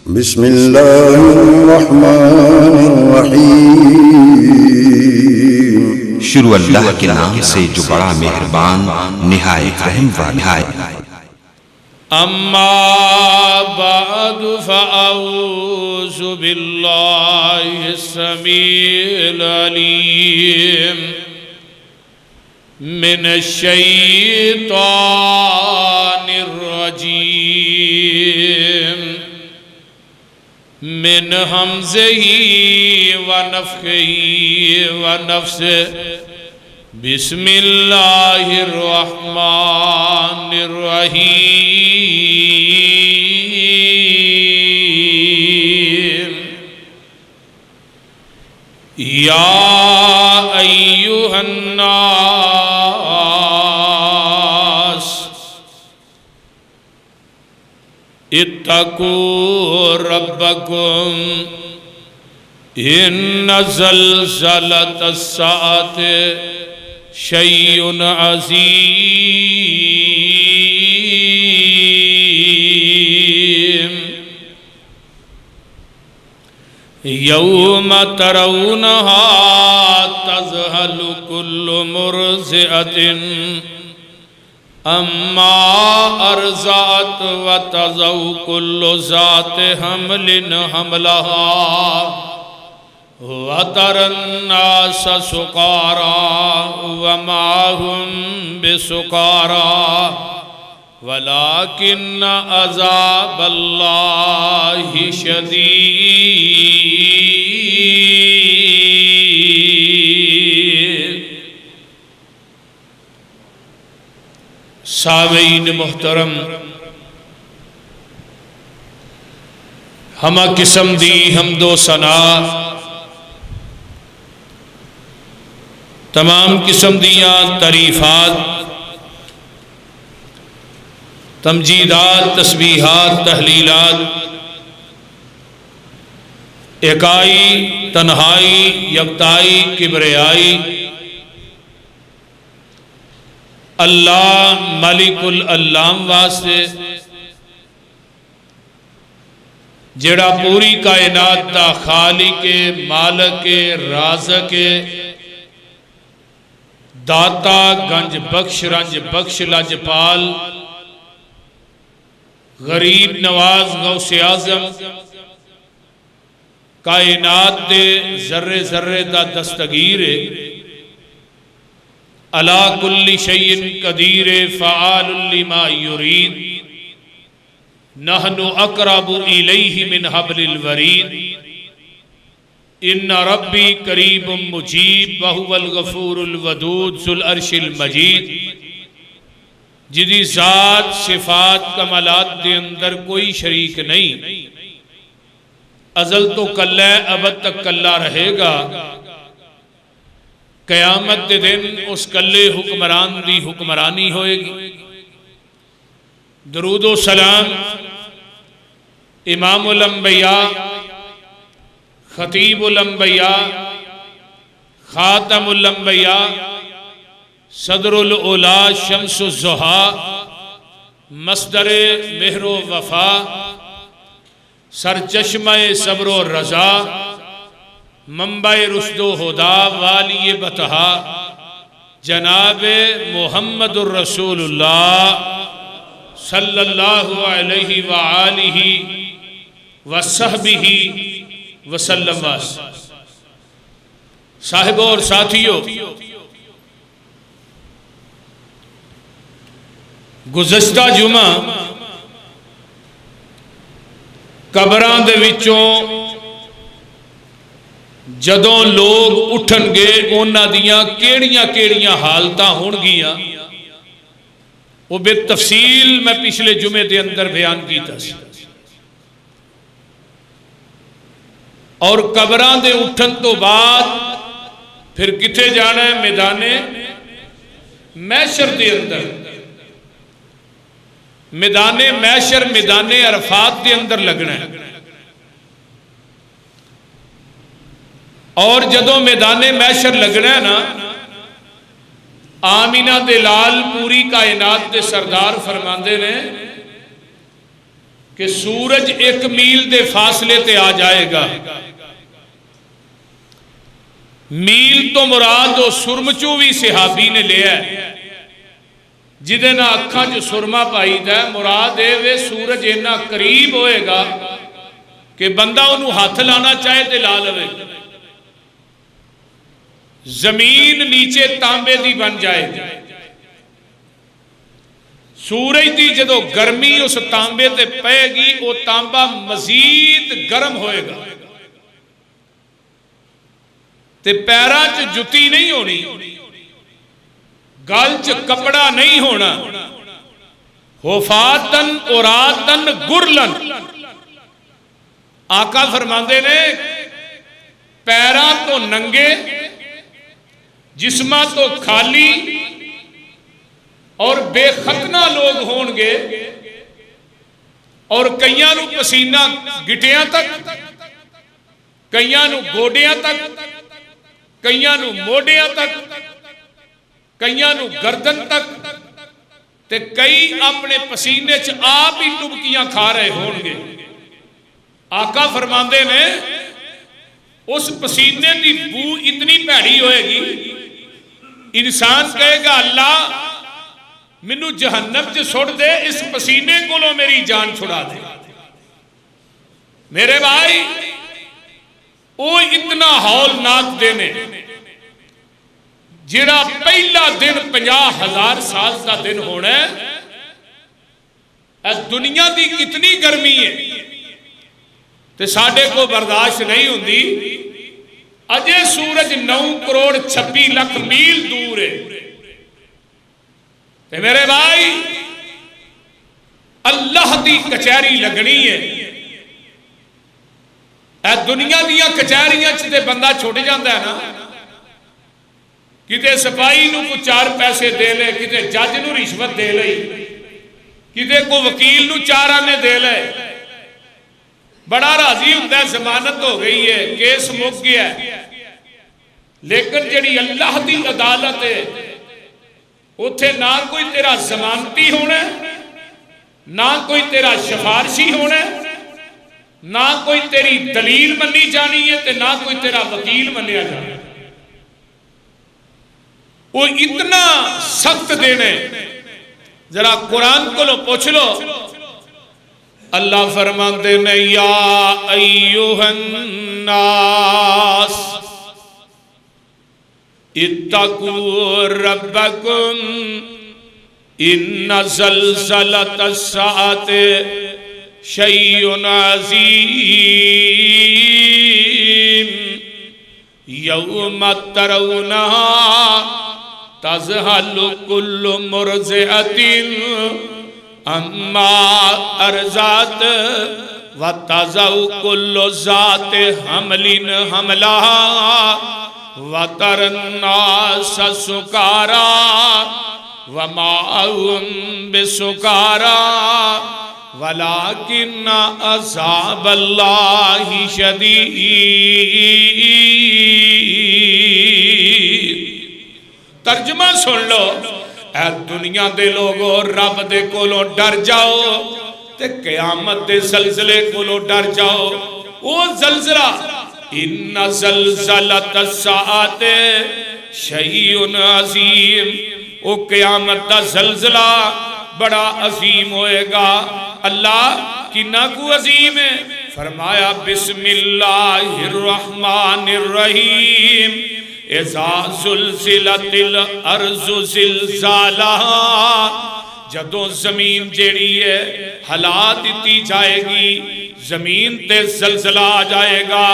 بسم اللہ الرحمن الرحیم۔ شروع اللہ کے نام سے جو بڑا مہربان نہایت رحم والا ہے۔ اما بعد فاعوذ باللہ السمیع العلیم من الشیطان الرجیم من حمزہ ونفخہ ونفثہ بسم اللہ الرحمن الرحیم۔ یا ایہا الناس اتقوا ربکم ان زلزلۃ الساعۃ شیء عظیم یوم ترونہا تذہل کل مرضعۃ اما ارضعت وتضع کل ذات حمل حملہا وَتَرَى النَّاسَ سُقَارَىٰ وَمَا هُمْ بِسُقَارَىٰ وَلَٰكِنَّ عَذَابَ اللَّهِ شَدِيدٌ۔ سامعین محترم، ہمہ قسم دی حمد و ثنا تمام قسم دیاں تعریفات، تمجیدات، تسبیحات، تحلیلات اکائی، تنہائی، یکتائی، کبریائی اللہ مالک العلام واسطے جڑا پوری کائنات دا خالق، مالک، رازق، داتا، گنج بخش، رنج بخش، لاجپال، غریب نواز، غوث اعظم، کائنات دے ذرے ذرے دا دستگیر، علی کل شیء قدیر، فعال لما یرید، نحن اقرب الیہ من حبل الورید، ان ربی قریب مجیب وہو الغفور الودود ذو العرش المجید، جدی ذات صفات کمالات دے اندر کوئی شریک نہیں، ازل تو کلہ ابد تک کلہ رہے گا، قیامت دے دن اس کلے حکمران دی حکمرانی ہوئے گی۔ درود و سلام امام الانبیاء، خطیب الانبیاء، خاتم الانبیاء، صدر العلا، شمس الضحیٰ، مصدر مہر و وفا، سرچشمہ صبر و رضا، منبع رشد و ہدا، والی بطحا، جناب محمد الرسول اللہ صلی اللہ علیہ وآلہ وصحبہ وسلم۔ صاحبوں اور ساتھیوں، گزشتہ جمعہ قبراں دے وچوں جدوں لوگ اٹھن گے انہاں دیاں کیڑیاں کیڑیاں حالتاں ہون گیاں، وہ بے تفصیل میں پچھلے جمعے دے اندر بیان کیتا سی۔ اور قبراں دے اٹھن تو بعد پھر کتے جانا ہے؟ میدان محشر دے اندر، میدان محشر، میدان عرفات دے اندر لگنا ہے۔ اور جدوں میدان محشر لگنا ہے نا، آمینہ دے لال پوری کائنات دے سردار فرماندے نے کہ سورج 1 میل دے فاصلے تے آ جائے گا. میل تو مراد وہ سرمچو بھی صحابی نے لیا ہے جدے نہ اکھاں جو سرما پائی دا ہے. مراد ہے سورج اتنا قریب ہوئے گا کہ بندہ انہوں ہاتھ لانا چاہے تے لا لوے. زمین نیچے تانبے دی بن جائے گی. سورج دی جدو گرمی اس تانبے تے پائے گی وہ تانبا مزید گرم ہوئے گا تے پیرا چ جتی نہیں ہونی, گل چ کپڑا نہیں ہونا. حفاتن اوراتن گرلن. آقا فرماندے نے پیرا تو ننگے جسمہ تو خالی اور بے ختنہ لوگ ہون گے اور کئیاں نو پسینہ گٹیاں تک, کئیاں نو گوڑیاں تک, کئیاں نو موڑیاں تک, کئیاں نو گردن تک تے کئی اپنے پسینے چ آپ ہی ٹبکیاں کھا رہے ہون گے. آقا فرماندے نے اس پسینے دی بو اتنی پیڑی ہوئے گی انسان کہے گا اللہ منو جہنم چ سٹ دے, اس پسینے کو لو میری جان چھڑا دے. میرے بھائی وہ اتنا ہولناک دینے جڑا پہلا دن 50,000 سال کا دن ہونا ہے. اس دنیا دی کتنی گرمی ہے تے ساڑھے کو برداشت نہیں ہوندی. اجے سورج 9 کروڑ 26 لاکھ میل دور ہے. تے میرے بھائی اللہ دی کچہری لگنی ہے. اے دنیا دیا کچہریاں چھتے بندہ چھوٹے جاندہ ہے نا, کتے سپاہی نو کو 4 پیسے دے لے, کتے جج نو رشوت دے لے, کتے کو وکیل نو 4 آنے دے لے, بڑا راضی ہوتا ہے ضمانت ہو گئی ہے کیس مک گیا ہے. لیکن جڑی اللہ دی عدالت ہے اتھے نہ کوئی تیرا ضمانتی ہونا ہے, نہ کوئی تیرا شفارشی ہونا ہے, نہ کوئی تیری دلیل منی جانی ہے تے نہ کوئی تیرا وکیل منیا جانا ہے. وہ اتنا سخت دینے. ذرا قرآن کو لو پوچھ لو. اللہ فرماتے ہیں یا ایوہ الناس اتقوا ربکم ان زلزلۃ الساعۃ شیء عظیم یوم ترونہا تذہل کل مرضعۃ اما ارضعت وتضع کل ذات حمل حملها وترى الناس سکارى وما هم بسکارى ولكن عذاب اللہ شدید. ترجمہ سن لو. اے دنیا دے لوگو رب دے کولوں ڈر جاؤ تے قیامت دے زلزلے کولوں ڈر جاؤ. وہ زلزلہ ان زلزلۃ الساعۃ شیء عظیم, وہ قیامت دا زلزلہ بڑا عظیم ہوئے گا. اللہ کنا کو عظیم ہے؟ فرمایا بسم اللہ الرحمن الرحیم اذا زلزلت الارض زلزالہا. جدوں زمین جیڑی ہے ہلا دیتی جائے گی, زمین تے زلزلہ آ جائے گا.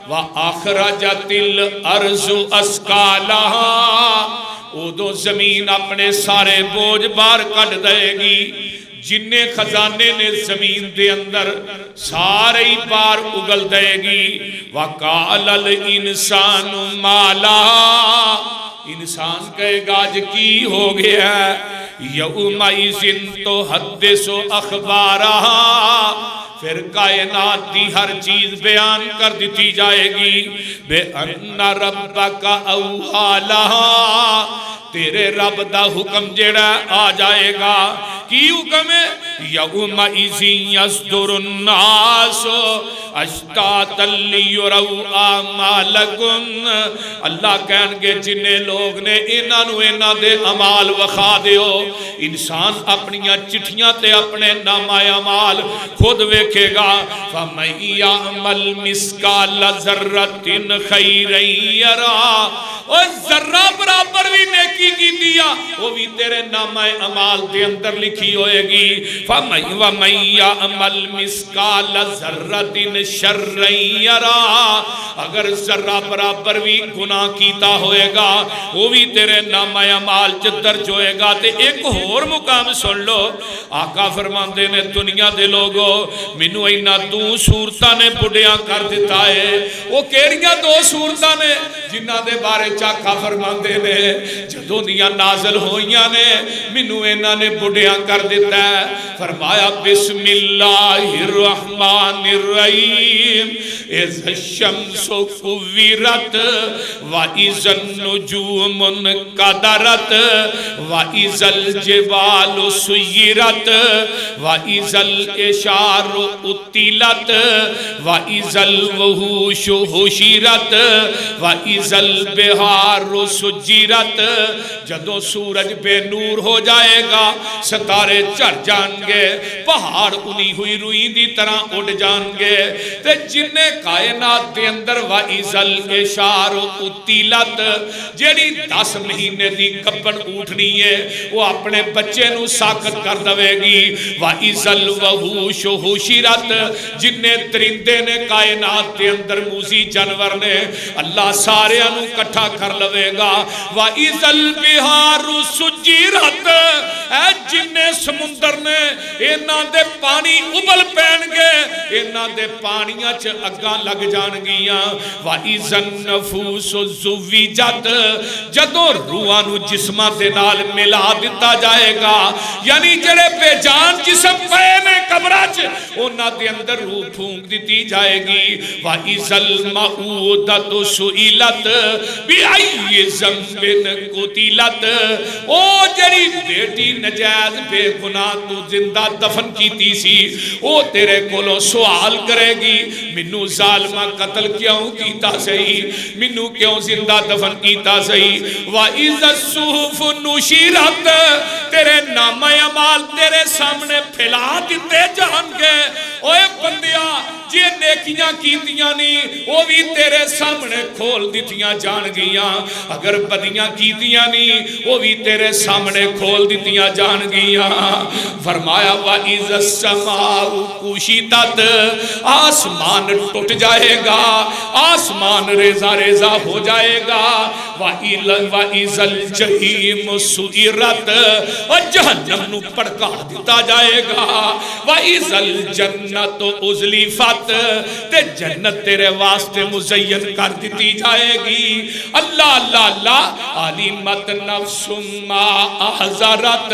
وَأَخْرَجَتِ الْأَرْضُ أَثْقَالَهَا. ادو زمین اپنے سارے بوجھ بار کٹ دے گی. جننے خزانے نے زمین دے اندر سارے بار اگل دے گی. وَقَالَ الْإِنسَانُ مَا لَهَا. انسان کہے گا آج کی ہو گیا ہے. یَوْمَئِذٍ تُحَدِّثُ أَخْبَارَهَا. پھر کائنات دی ہر چیز بیان کر دیتی جائے گی. بے ان ربک اوحی لہا. تیرے رب دا حکم جڑا آ جائے گا. کی حکم ہے؟ یومئذ یصدر الناس اشتاتا لیروا اعمالکم، اللہ کہن گے جنہیں لوگ نے انہاں دے اعمال وکھا دیو، انسان اپنیاں چٹھیاں تے اپنے نامہ اعمال خود ویکھے گا، فَمَن یعمل مثقال ذرۃ خیرا یرہ، اور ذرہ برابر بھی نیکی کی دیا وہ بھی تیرے نامہ اعمال دے اندر لکھی ہوئے گی، وَمَن یعمل مثقال ذرۃ شرا یرہ، اگر ذرہ برابر بھی گناہ کیتا ہوئے گا وہ بھی تیرے نامہ اعمال چ درج ہوئے گا۔ تے ایک اور مقام سن لو، آقا فرماندے نے دنیا دے لوگو مینوں انہاں دو صورتاں نے بڑھیاں کر دیتا ہے، وہ کیڑیاں دو صورتاں نے جنہاں دے بارے چاکا فرماندے نے جدوں دیاں نازل ہوئیاں نے مینوں انہاں نے بڑھیاں کر دیتا ہے۔ فرمایا بسم اللہ الرحمن الرحیم، اذا الشمس كورت واذا النجوم انكدرت واذا الجبال سيرت واذا العشار عطلت واذا الوحوش حشرت واذا البحار سجرت، جدوں سورج بے نور ہو جائے گا ستارے چڑھ جان گے، پہاڑ انہی ہوئی روئی دی طرح اڑ جان گے، تے جنہیں کائنات دے اندر وَإِذَا الْعِشَارُ عُطِّلَتْ، جیڑی 10 مہینے دی کپڑ اٹھنی ہے وہ اپنے بچے نو ساکت کر دوے گی، وَإِذَا الْوَحُوشُ حُشِرَتْ، جنہیں درندے نے کائنات دے اندر موزی جانور نے اللہ سارے انو کٹھا کر لوے گا، وَإِذَا الْبِحَارُ سُجِّرَتْ، اے جنہیں سمندر نے اینا دے پانی ابل پین گے، اینا دے پانیاں چھ اگاں لگ جان گیاں، وَإِذَا النُّفُوسُ زُوِّجَتْ، جدوں روحانو جسمہ دے نال ملا دیتا جائے گا، یعنی جڑے بے جان جسم پے میں قبرچ اونا دے اندر روح پھونک دیتی جائے گی، وَإِذَا الْمَعُودَةُ سُئِلَتْ بِأَيِّ ذَنبٍ قُتِلَتْ، او جڑی بیٹی نجائز بے گناہ تو زندہ دفن کیتی سی او تیرے کولوں سوال کرے گی، منو ظالمہ قتل کیوں کیتا سہی، منو کیوں زندہ دفن کیتا سہی، وَإِذَا الصُّحُفُ نُشِرَتْ، تیرے نامہ اعمال تیرے سامنے پھیلا دیتے جان گے، اوے بندیا جے نیکیاں کیتیاں نہیں وہ بھی تیرے سامنے کھول دیتیاں جان گیاں، اگر بدیاں کیتیاں نہیں وہ بھی تیرے سامنے کھول دیتیاں جان گیاں۔ فرمایا وَإِذَا السَّمَاءُ كُشِطَتْ، آسمان ٹوٹ جائے گا، آسمان ریزہ ریزہ ہو جائے گا، وَإِذَا الْجَحِيمُ سُئِرَتْ، اور جہنم نو پڑکا دیتا جائے گا، وَإِذَا الْجَنَّةُ أُزْلِفَتْ، تے جنت تیرے واسطے مزین کر دیتی جائے گی۔ اللہ اللہ اللہ، عَلِمَتْ نَفْسٌ مَا أَحْضَرَتْ،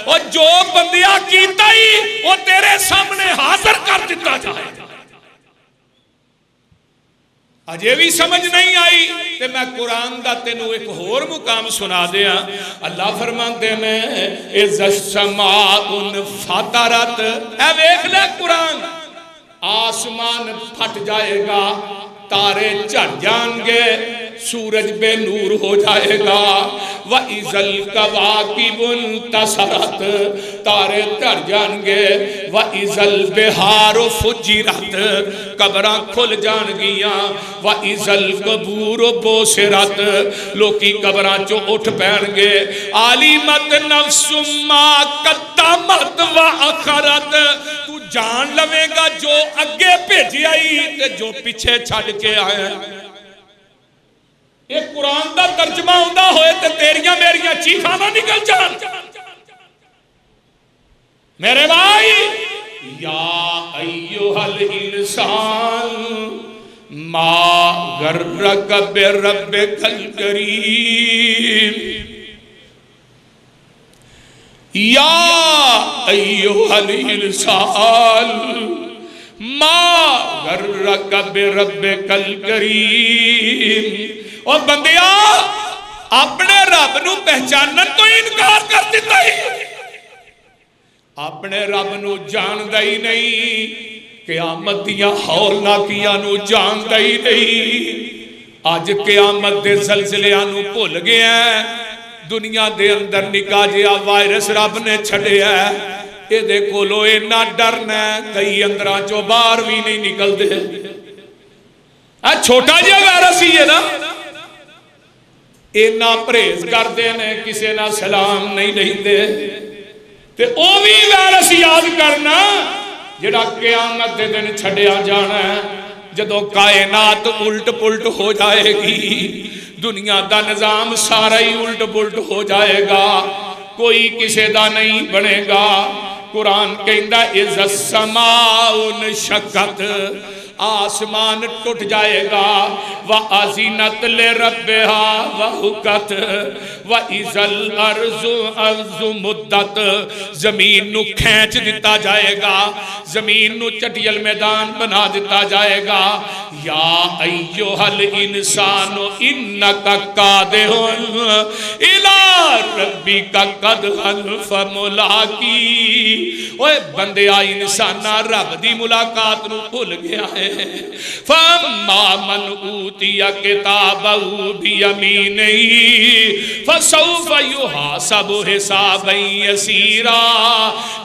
اور جو بندیاں کیتا ہی وہ تیرے سامنے حاضر کر دیتا جائے گا۔ اجے بھی سمجھ نہیں آئی تے میں قرآن دا تینوں ایک اور مقام سنا دیا، اللہ فرماندے نے اِذَا السَّمَاءُ انْفَطَرَتْ، اے ویکھ لے قرآن، آسمان پھٹ جائے گا، تارے چڑھ جان گے، سورج بے نور ہو جائے گا، وَإِذَا الْكَوَاكِبُ انْتَثَرَتْ، تارے چڑھ جان گے، وَإِذَا الْبِحَارُ فُجِّرَتْ، قبراں کھل جان گیاں، وَإِذَا الْقُبُورُ بُوسِرَتْ، لوکی قبراں چو اٹھ پین گے، عَلِمَتْ نَفْسٌ مَا قَدَّمَتْ وَأَخَّرَتْ، تو جان لوے گا جو اگے بھیجی آئی تے جو پیچھے چھڑ کے آئے۔ ایک قرآن دا ترجمہ ہوندہ ہوئے تے تیریاں میریاں چیخاں نہ نکل جان۔ میرے بھائی، یا ایوہ الانسان ما غرک بربک الکریم، یا ایوہ الانسان ما غرک بربک الکریم، اور بندیا اپنے رب نو پہچانن تو انکار کر دیتا ہی، اپنے رب نو جاندا ہی نہیں، قیامت دیاں ہولناکیاں نو جاندا ہی نہیں، اج قیامت دے زلزلیاں نو بھول گیا ہے، دنیا دے اندر نکا جیا وائرس رب نے چھڑیا ہے، اے دے کولو اینا ڈرنا ہے کئی اندراں چو باہر بھی نہیں نکل دے، چھوٹا جیا وائرس ہی ہے نا، اینا پریز کر دے نے کسے نہ سلام نہیں لہندے، تے او بھی وائرس یاد کرنا جڑا قیامت دے دن چھڑیا جانا ہے، جدو کائنات الٹ پلٹ ہو جائے گی، دنیا دا نظام سارا ہی الٹ پلٹ ہو جائے گا، کوئی کسے دا نہیں بنے گا۔ قرآن کہندا اِذَا السَّمَاءُ انشقت، آسمان ٹوٹ جائے گا، وَأَذِنَتْ لِرَبِّهَا وَحُقَتْ وَإِذَا الْأَرْضُ مُدَّتْ، زمین نو کھینچ دیتا جائے گا، زمین نو چٹیل میدان بنا دیتا جائے گا، یا ایوہ الانسان انکا قادحن الی ربک قدحن فملاقی، اوے بندیا انسانا رب دی ملاقات نو بھول گیا ہے، فَأَمَّا مَنْ أُوتِيَ كِتَابَهُ بِيَمِينِهِ فَسَوْفَ يُحَاسَبُ حِسَابًا يَسِيرًا،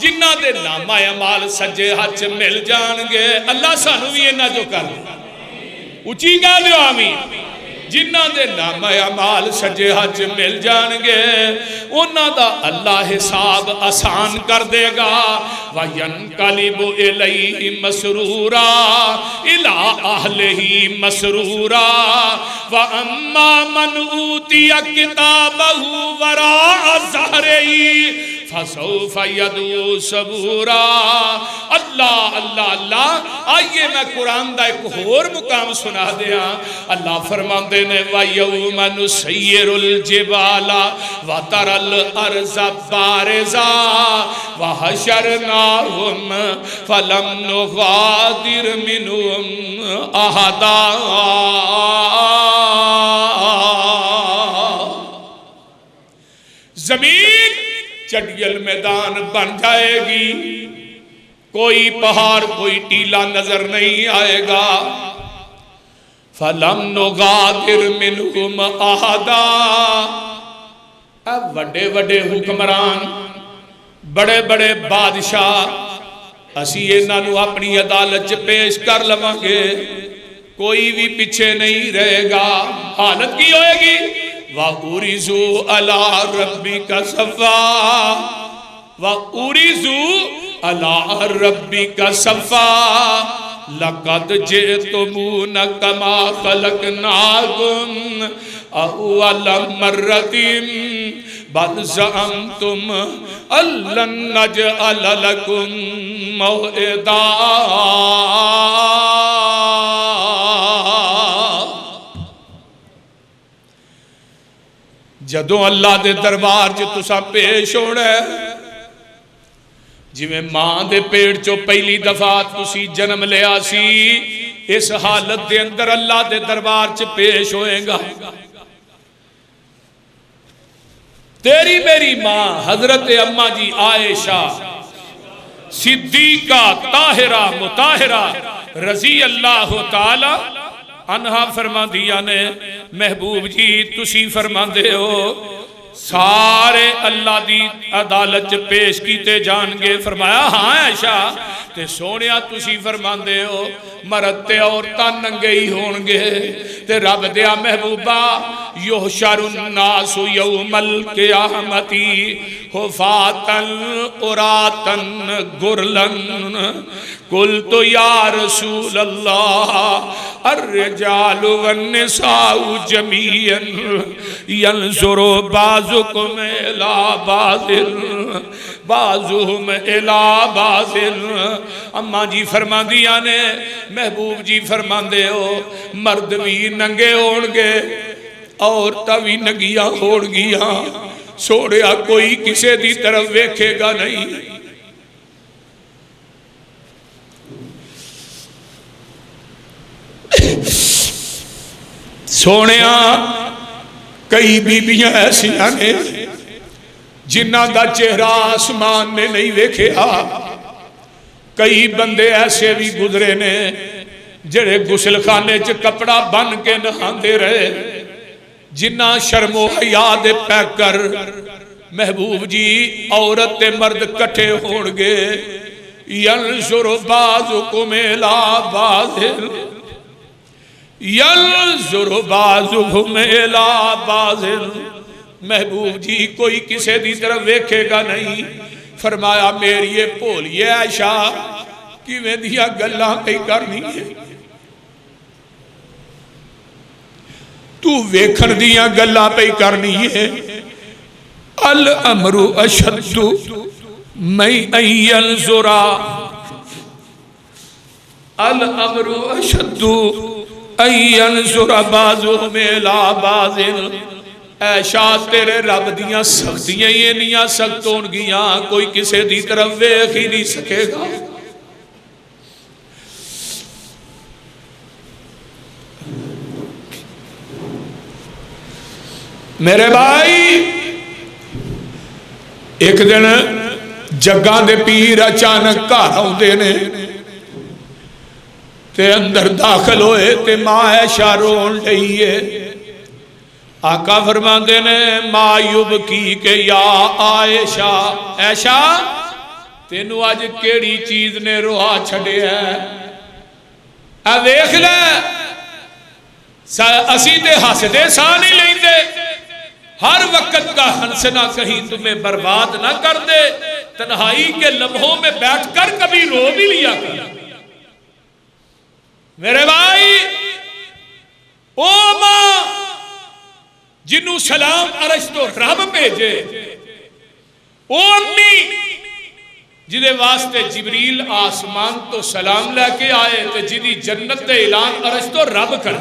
جنہ دے نامہ اعمال سجے ہاتھ مل جان گے، اللہ سانو بھی اینا جو کر اچھی گا دیو آمین، جنہ دے نامہ اعمال سجے حج مل جان گے انہ دا اللہ حساب آسان کر دے گا، وَيَنْقَلِبُ إِلَيْهِ مَسْرُورًا إِلَىٰ أَهْلِهِ مَسْرُورًا وَأَمَّا مَنْ أُوتِيَ كِتَابَهُ وَرَاءَ ظَهْرِهِ فَسَوْفَ يَدْعُو ثُبُورًا۔ اللہ اللہ اللہ، آئیے میں قرآن دا ایک اور مقام سنا دیا، اللہ فرماندے نے وَيَوْمَ نُسَيِّرُ الْجِبَالَ وَتَرَى الْأَرْضَ بَارِزَةً وَحَشَرْنَاهُمْ فَلَمْ نُغَادِرْ مِنْهُمْ أَحَدًا۔ زمین چٹیل میدان بن جائے گی، کوئی پہاڑ کوئی ٹیلا نظر نہیں آئے گا، فَلَمْ نُغَادِرْ مِنْهُمْ أَحَدًا۔ اب بڑے بڑے حکمران، بڑے بڑے بادشاہ، اسی انہاں نو اپنی عدالت پیش کر لواں گے، کوئی بھی پیچھے نہیں رہے گا، حالت کی ہوئے گی وَأُرِزُوا عَلَىٰ رَبِّكَ صَفًّا وَأُرِزُوا عَلَىٰ رَبِّكَ صَفًّا لَقَدْ جِئْتُمُونَ كَمَا خَلَقْنَاكُمْ أَوَّلَ مَرَّةٍ بَلْ زَعَمْتُمْ أَن لَّن نَّجْعَلَ لَكُم مَّوْعِدًا۔ جدوں اللہ دے دربار چ تساں پیش ہونا ہے، جویں ماں دے پیٹ چو پہلی دفعہ تسی جنم لیا سی، اس حالت دے اندر اللہ دے دربار چ پیش ہوئے گا۔ تیری میری ماں حضرت اماں جی عائشہ صدیقہ طاہرہ مطہرہ رضی اللہ تعالی عنہا فرما دیا نے، محبوب جی تسی فرما دے ہو سارے اللہ دی عدالت پیش کیتے جان گے، فرمایا ہاں عائشہ تے سونیا تسی فرما دے ہو مرد تے عورتاں ننگے ہی ہون گے، تے رب دیا محبوبہ یحشر الناس یوم القیامت حفاۃ عراۃ غرلا قلت یا رسول اللہ الرجال والنساء جميعا ينظر بعضكم الى بعض بعضهم الى بعض۔ اماں جی فرما دیا نے، محبوب جی فرما دے ہو مرد بھی ننگے ہون گے عورتاں بھی ننگیاں ہون گیاں، سوڑیا کوئی کسے دی طرف ویکھے گا نہیں۔ سونیا کئی بیبیاں ایسی نے جنہ دا چہرہ آسمان نے نہیں ویکھیا. کئی بندے ایسے بھی گزرے نے جڑے غسل خانے چ کپڑا بن کے نہاندے رہے. جنہ شرم و حیا دے پیکر محبوب جی عورت تے مرد کٹھے ہون گے. ینظر بعضکم الی بعض ینظر بعضکم الی بعض. محبوب جی کوئی کسے دی طرف ویکھے گا نہیں. فرمایا میری بھولیے عائشہ کیویں دیاں گلاں پئی کرنی ہے تو ویکھن دیاں گلاں پئی کرنی ہے. الامر اشد من ان ينظر الامر اشد ان ينظر بعضهم الى بعض. عائشہ تیرے رب دیاں سختیاں ہی انیاں سخت ہون گیاں کوئی کسے دی طرف ویکھ ہی نہیں سکے گا. میرے بھائی ایک دن جگاں دے پیر اچانک گھر آوندے نے تے اندر داخل ہوئے تے ماں عائشہ رون لئی ہے. آقا فرماندے نے ما یبکی کہ یا عائشہ عائشہ تینو آج کیڑی چیز نے روحا چھڑے ہے. اے ویکھ لے اسی تے ہسدے ساہ نہیں لیندے. ہر وقت کا ہنسنا کہیں تمہیں برباد نہ کر دے. تنہائی کے لمحوں میں بیٹھ کر کبھی رو بھی لیا کر. میرے بھائی او ماں جنہوں سلام عرش تو رب بھیجے او امی جدے واسطے جبریل آسمان تو سلام لے کے آئے تے جدی جنت دے اعلان عرش تو رب کر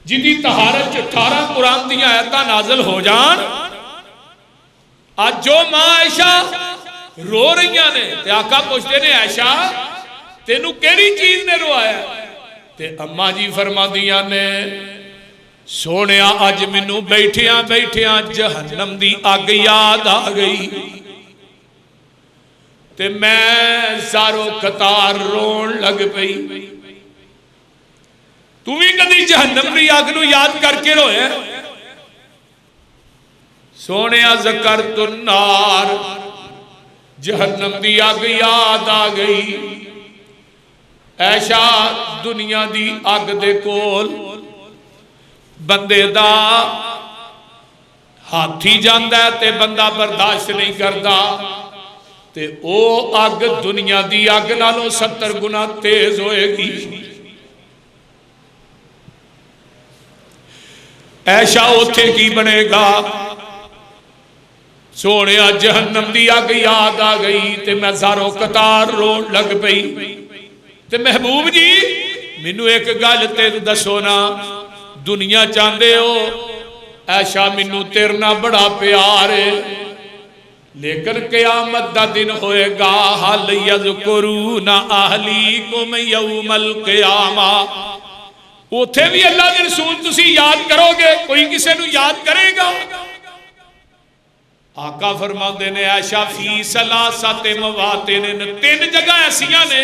جدی طہارت 18 قرآن دیاں آیتاں نازل ہو جان. آج جو ماں عائشہ رو رہیاں نے تے آقا پوچھتے نے عائشہ تینوں کیڑی چیز نے روایا تے اماں جی فرما دیاں نے سونیا اج مینوں بیٹھیاں بیٹھیاں جہنم دی اگ یاد آ گئی تے میں زارو قطار رون لگ پئی. تو بھی کدی جہنم دی اگ نو یاد کر کے روئے. سونیا ذکرت النار جہنم دی اگ یاد آ گئی. عائشہ دنیا دی اگ دے کول بندے دا ہاتھی جاندا ہے تے بندہ برداشت نہیں کردا تے او اگ دنیا دی اگ نالوں 70 گنا تیز ہوئے گی. عائشہ اوتھے کی بنے گا. سونیا جہنم دی اگ یاد آ گئی تے میں زارو قطار رون لگ پئی. تے محبوب جی مینو ایک گل تے دسو نا دنیا چاندے ہو عائشہ مینو تیرنا بڑا پیار ہے لیکن قیامت دا دن ہوئے گا حل یذکرون اہلیکم یوم القیامہ. اوتھے بھی اللہ کے رسول تسی یاد کرو گے کوئی کسے نو یاد کرے گا. آقا فرماندے نے عائشہ فی ثلاثۃ مواطن 3 جگہ ایسیاں نے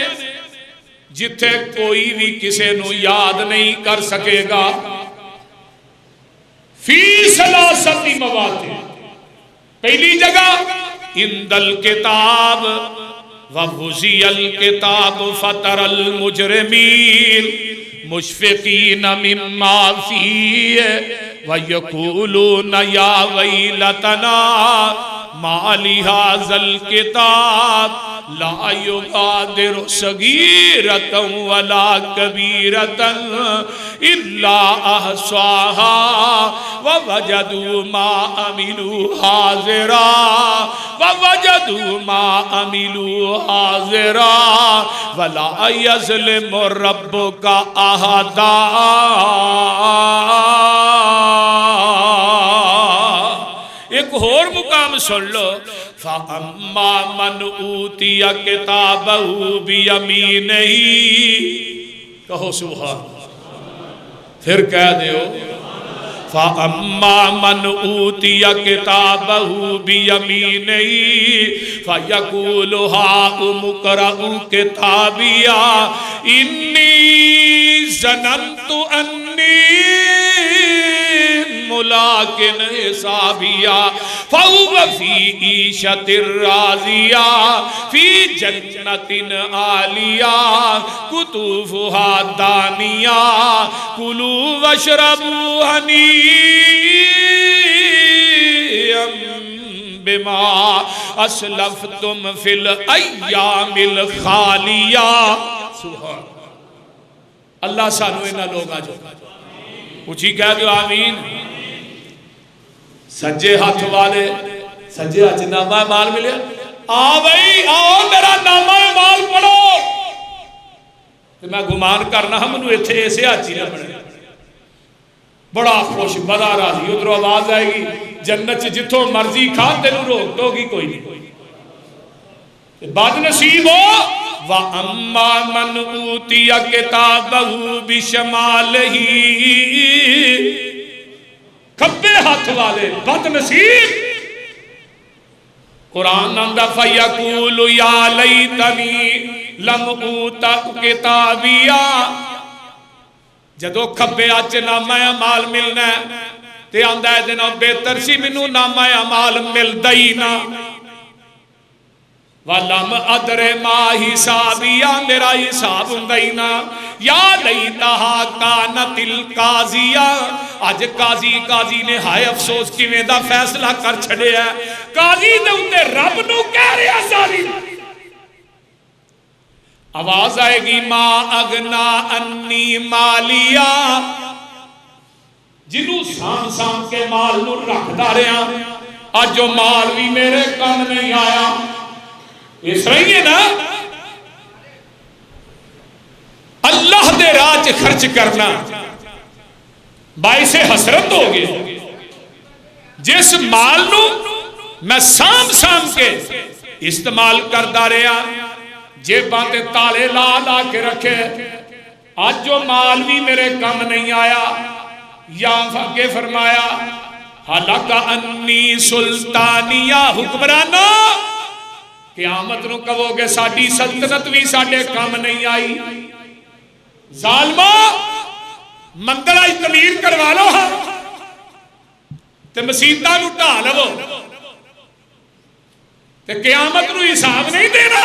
جتھے کوئی بھی کسے نو یاد نہیں کر سکے گا. فی ثلاثۃ مواطن پہلی جگہ عند الکتاب ووضع الکتاب فتر المجرمین مشفقین مما فیہ ویقولون یا ویلتنا ما لہذا الکتاب لا یغادر صغیرۃ ولا کبیرۃ الا احصاها ووجدوا ما عملوا حاضرا ووجدوا ما عملوا حاضرا ولا یظلم ربک احدا. ایک اور مقام سن لو فَأَمَّا مَنْ أُوتِيَ كِتَابَهُ بِيَمِينِهِ کہو سبحان. پھر کہہ دیو فَأَمَّا مَنْ أُوتِيَ كِتَابَهُ بِيَمِينِهِ فَيَقُولُ هَاؤُمُ اقْرَءُوا كِتَابِيَهْ إِنِّي ظَنَنْتُ أَنِّي مُلَاقٍ حِسَابِيَهْ فَهُوَ فِي عِيشَةٍ رَاضِيَةٍ فِي جَنَّةٍ عَالِيَةٍ قُطُوفُهَا دَانِيَةٌ كُلُوا وَاشْرَبُوا هَنِيئًا بِمَا أَسْلَفْتُمْ فِي الْأَيَّامِ الْخَالِيَةِ سبحان اللہ سانو انہا لوگا جو اچھی کہہ دو آمین سجے ہاتھ والے سجے ہاتھ نامہ مال ملے آ بھئی آؤ میرا نامہ مال پڑھو تو میں گمان کرنا ہم انہوں اتھے ایسے آچی نہ پڑھے بڑا خوش بڑا راضی ادھر آواز آئے گی جنت جتوں مرضی کھا تینوں روک دو گی کوئی نہیں بد نصیب ہو وَأَمَّا مَنْ أُوتِيَ كِتَابَهُ بِشِمَالِهِ کھبے ہاتھ والے بد نصیب قرآن اندہ فَيَقُولُ يَا لَيْتَنِي لَمْ أُوتَ كِتَابِيَا جدو کھبے آچ نامہ اعمال ملنا ہے تے آندہ ہے دنوں بہتر سی منو نامہ اعمال مل دائینا وَلَمْ أَدْرِ مَا حِسَابِيَا میرا حساب اندائینا یا لیتہا کانت القاضیہ آج قاضی نے ہائے افسوس کی ویدہ فیصلہ کر چھڑے ہے قاضی نے انہیں رب نو کہہ رہا ساری آواز آئے گی ما اگنا انی مالیا جنہوں سام کے مال نو رکھ دارے ہیں آج جو مال بھی میرے کام نہیں آیا اس رہی ہے نا اللہ دے راج خرچ کرنا باعث حسرت ہو گئے جس مال نو میں سام کے استعمال کردہ رہا جے باتیں تالے لا کے رکھے آج جو مال بھی میرے کم نہیں آیا یا آگے فرمایا حَلَقَ أَنِّي سُلْطَانِيَا حکمرانہ قیامت نو کہو گے ساڑھی سلطنت بھی ساڑھے کام نہیں آئی ظالمہ مندر آئی تمیر کروا لو ہاں تے مسیطہ نو ٹھا لو تے قیامت نو حساب نہیں دینا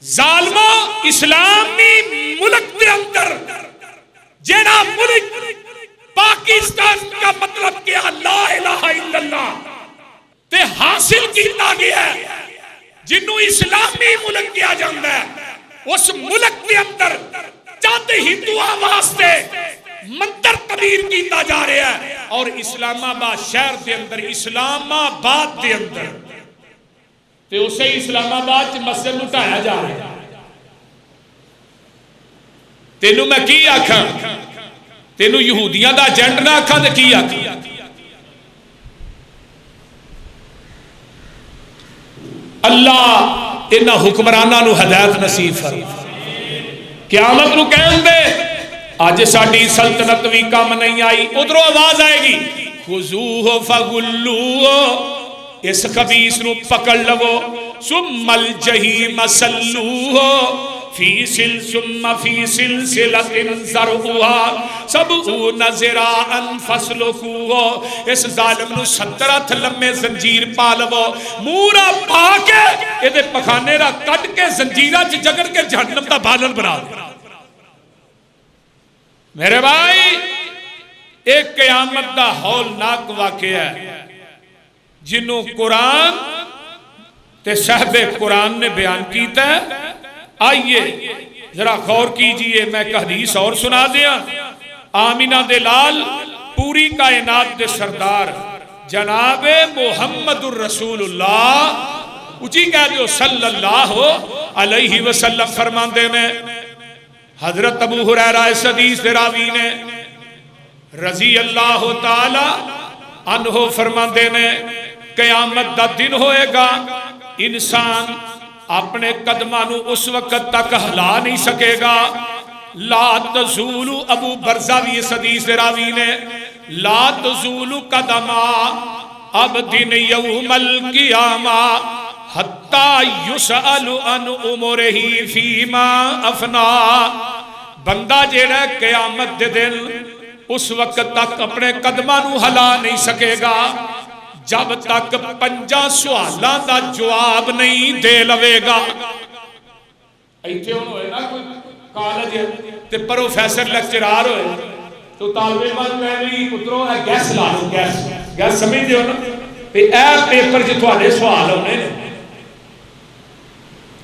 ظالمہ اسلامی ملک دے اندر جینا ملک پاکستان کا مطلب کیا لا الہ الا اللہ تے حاصل کیتا گیا ہے جنہوں اسلامی ملک کیا جاندہ ہے اس ملک کے اندر چاہتے ہندو آواستے مندر تبیر کیتا جا رہا ہے اور اسلام آباد شہر دے اندر اسلام آباد دے اندر تے اسے اسلام آباد مسجد اٹھایا جا رہا ہے تینوں میں کی آکھاں تینوں یہودیاں دا ایجنڈ نہ آکھاں تے کی آکھاں اللہ انہا حکمرانہ نو ہدایت نصیب فرما قیامت نو کہیں دے آج ساڑھی سلطنت بھی کام نہیں آئی ادھروں آواز آئے گی خُذُوهُ فَغُلُّوهُ اس خبیث نو پکڑ لگو ثُمَّ الْجَحِيمَ صَلُّوهُ ثُمَّ فِي سِلْسِلَةٍ ذَرْعُهَا سَبْعُونَ ذِرَاعًا فَاسْلُكُوهُ اس ظالم نو 70 ہتھ لمے زنجیر پا لو مورا پا کے یہ پخانے را کٹ کے زنجیرہ جگڑ کے جہنم دا بالن بنا دے میرے بھائی ایک قیامت دا ہولناک واقعہ ہے جنہوں قرآن تے صحب قرآن نے بیان کیتا ہے آئیے ذرا غور کیجئے میں ایک حدیث اور سنا دیا آمینہ دلال پوری کائنات دے سردار جناب محمد الرسول اللہ اچھی کہہ دیو صلی اللہ علیہ وسلم فرمان دے میں حضرت ابو ہریرہ اس حدیث راوی نے رضی اللہ تعالی عنہ فرمان دے میں قیامت دا دن ہوئے گا انسان اپنے قدمانو اس وقت تک ہلا نہیں سکے گا لا تزول، ابو برزہ بھی اس حدیث راوی نے، لا تزول قدما عبد یوم القیامہ حتی یسأل عن عمرہ فیما افنا. بندہ جیڑا قیامت دے دن اس وقت تک اپنے قدمہ نو ہلا نہیں سکے گا جب تک 5 سوالاں دا جواب نہیں دے لوے گا. ایتھے ہن ہوئے نا کوئی کالج تے پروفیسر لیکچرار ہوئے تو طالب علم کہندے پترو a guess law love, gas سمجھ دیو نا تے اے پیپر چ تواڈے سوال ہونے نے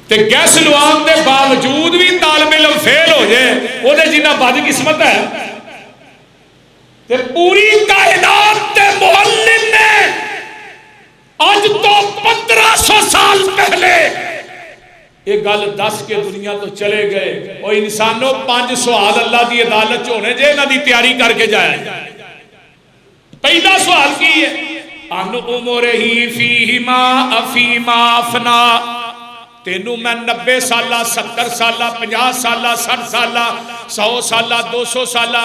تے گیس لوان دے باوجود بھی طالب علم فیل ہو جائے او دے جنہ بد قسمت ہے. تے پوری کائنات دے معلم نے آج تو 1500 سال پہلے یہ گل دس کے دنیا تو چلے گئے. اور انسانوں 5 سوال اللہ دی عدالت ہونے جے انہاں دی تیاری کر کے جایا. پہلا سوال کی ہے ان عمرہ فیما افیما افنا. تینوں میں 90 سالہ 70 سالہ 50 سالہ 60 سالہ 100 سالہ 200 سالہ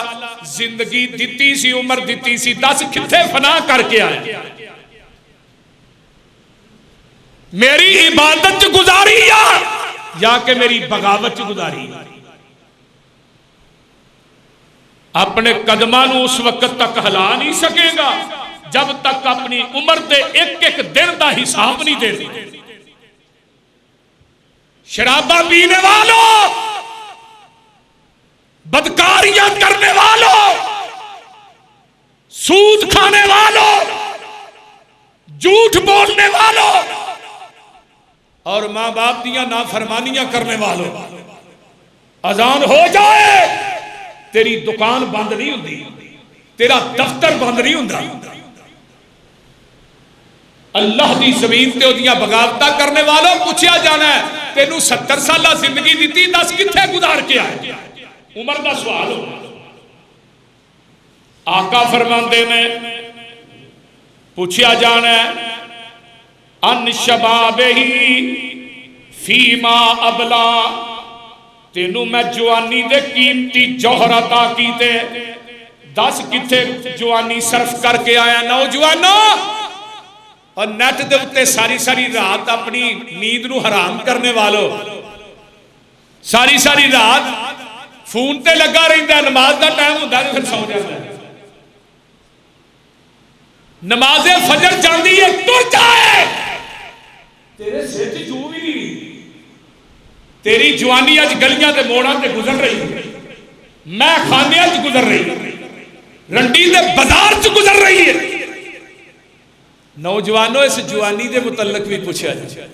زندگی دیتی سی، عمر دیتی سی، 10 کتھے فنا کر کے آئے؟ میری عبادت گزاری یا کہ میری بغاوت گزاری؟ اپنے قدمہ نو اس وقت تک ہلا نہیں سکے گا جب تک اپنی عمر دے ایک ایک دن دا حساب نہیں دے دی. شرابہ پینے والوں، بدکاریاں کرنے والوں، سود کھانے والوں، جھوٹ بولنے والوں اور ماں باپ دیاں نافرمانیاں کرنے والوں، اذان ہو جائے تیری دکان بند نہیں ہوندی، تیرا دفتر بند نہیں ہوندا. اللہ دی زمین تے اودیاں بغاوتاں کرنے والوں پوچھیا جانا ہے تینوں 70 سالہ زندگی دیتی 10 کتھے گزار کے آئے؟ عمر دا سوال ہو. آقا فرماندے نے پوچھیا جانا ہے ان شبابہی فیما ابلا. تینوں میں جوانی دے قیمتی جوہر عطا کیتے 10 کتھے جوانی صرف کر کے آیا؟ نوجوانوں اور نیٹ دے اتے ساری ساری رات اپنی نیند نو حرام کرنے والوں، ساری ساری رات فون تے لگا رہتا ہے، نماز دا ٹائم ہوتا ہے پھر سو جاتا ہے. نماز فجر جاندی ہے تر جائے تیرے سر چ جو بھی نہیں. تیری جوانی اج گلیاں تے موڑاں تے گزر رہی ہے، میں خانے چ گزر رہی ہے، رنڈی دے بازار چ گزر رہی ہے. نوجوانوں اس جوانی دے متعلق بھی پوچھا جائے.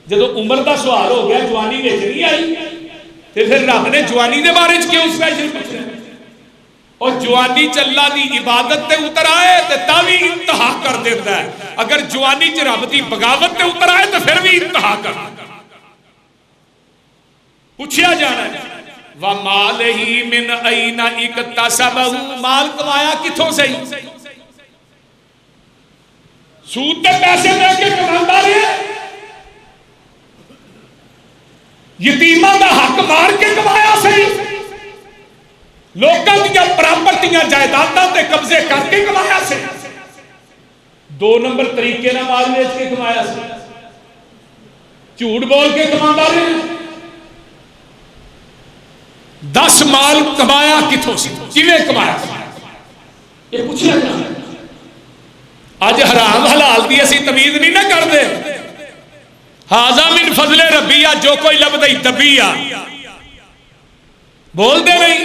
جدو عمر دا سوال ہو گیا جوانی وچ نہیں آئی تے پھر رب نے جوانی دے بارے کیوں سپیشل پوچھا؟ اور جوانی چ اللہ دی عبادت تے اتر آئے تے تا بھی انتہا کر دیتا ہے. اگر جوانی چ رب دی بغاوت تے اتر آئے تو پھر بھی انتہا کر دیتا ہے. پوچھیا جانا ہے وَمَالِهِ مِنْ أَيْنَ اِكْتَسَبَهُ. مال کمایا کتھوں سے؟ سود تے پیسے دے کے کماندا رہے، یتیماں دا حق مار کے کمایا سی، لوکاں دیاں پراپرٹیاں جائیداداں تے قبضے کر کے کمایا سی، 2 نمبر طریقے نال مال ویچ کے کمایا سی، جھوٹ بول کے کماندا رہے. 10 مال کمایا کتھوں سی، کیویں کمایا؟ یہ پوچھیا جانا. آج حرام حلال دی اسی تمیز نہیں نہ کر دے. ہاذا من فضل ربی، جو کوئی لب دئی دبی آ بول دے نہیں.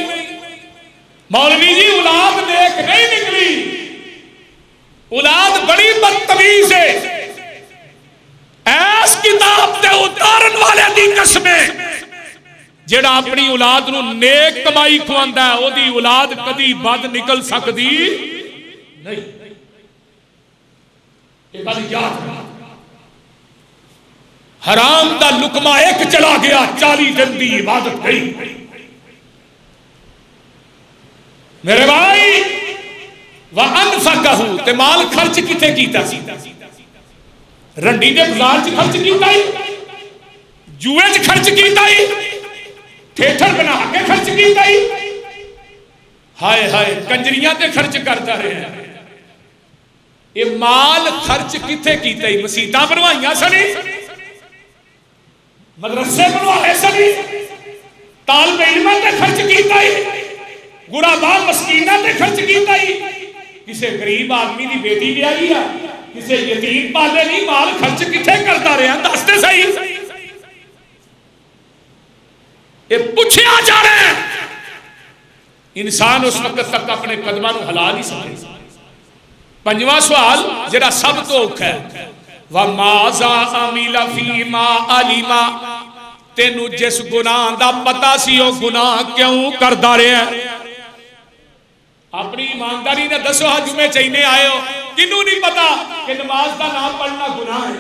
مولوی جی اولاد نیک نہیں نکلی، اولاد بڑی بدتمیز ہے. ایس کتاب تے اتارن والے دی قسمیں جڑا اپنی اولاد نو نیک کمائی کھواندا ہے او دی اولاد کدی بد نکل سکتی نہیں. حرام دا لقمہ ایک چلا گیا 40 دن دی عبادت گئی. میرے بھائی وَأَنفَقَهُ تے مال خرچ کتے کیتا سی؟ رنڈی دے بازار چ خرچ کیتا ہی، جوئے چ خرچ کیتا ہی، تھیٹر بنا کے خرچ کیتا ہی ہائے ہائے کنجریاں تے خرچ کرتا رہے یہ مال خرچ کتے کیتا ہی مسیطہ بنوائیاں سنی مدرسے بنوائے سنی طالب علمہ تے خرچ کیتا ہی غرباء مسکینہ تے خرچ کیتا ہی کسے غریب آدمی دی بیٹی بھی آئی ہے کسے یتیم پالے نہیں مال خرچ کتے کرتا رہے ہیں دستے صحیح یہ پوچھے آ جا رہے ہیں انسان اس وقت تک اپنے قدمہ نو ہلا نہیں سکے پنجواں سوال جڑا سب تو اوکھا ہے وَمَاذَا عَمِلَ فِي مَا عَلِمَ تینو جس گناہ دا پتا سی او گناہ کیوں کردا رہے ہیں اپنی ایمانداری نے دسو ہاں جمعے چہینے آئے ہو کنوں نہیں پتا کہ نماز دا نام پڑھنا گناہ ہے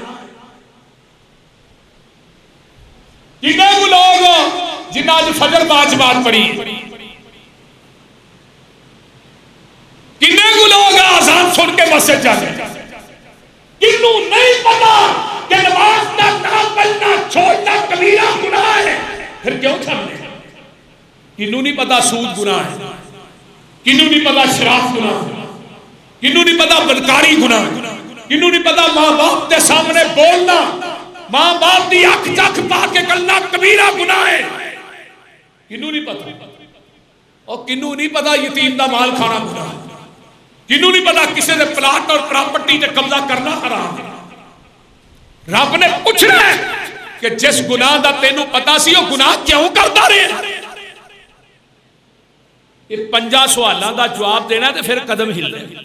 کتنے کو لوگ جنہ آج فجر باجمات پڑھی کتنے کو لوگ آزان سن کے مسجد جاتے کنوں نہیں پتا کہ نماز کا نام پڑھنا چھوڑنا کبیرہ گناہ ہے پھر کیوں چھڑنے کنوں نہیں پتا سود گناہ ہے کنوں نہیں پتا شراب گناہ ہے کنوں نہیں پتا بدکاری گناہ ہے کنوں نہیں پتا ماں باپ کے سامنے بولنا ماں باپ دی اکھ چکھ پا کے کلنا کبیرہ گناہ ہے کنوں نہیں پتا اور کنوں نہیں پتا یتیم دا مال کھانا گناہ ہے کنوں نہیں پتا کسی نے پلاٹ اور پراپرٹی تے قبضہ کرنا حرام ہے رب نے پوچھنا ہے کہ جس گناہ دا تینوں پتا سی وہ گناہ کیوں کرتا رہے یہ 5 سوالوں دا جواب دینا تے پھر قدم ہل رہے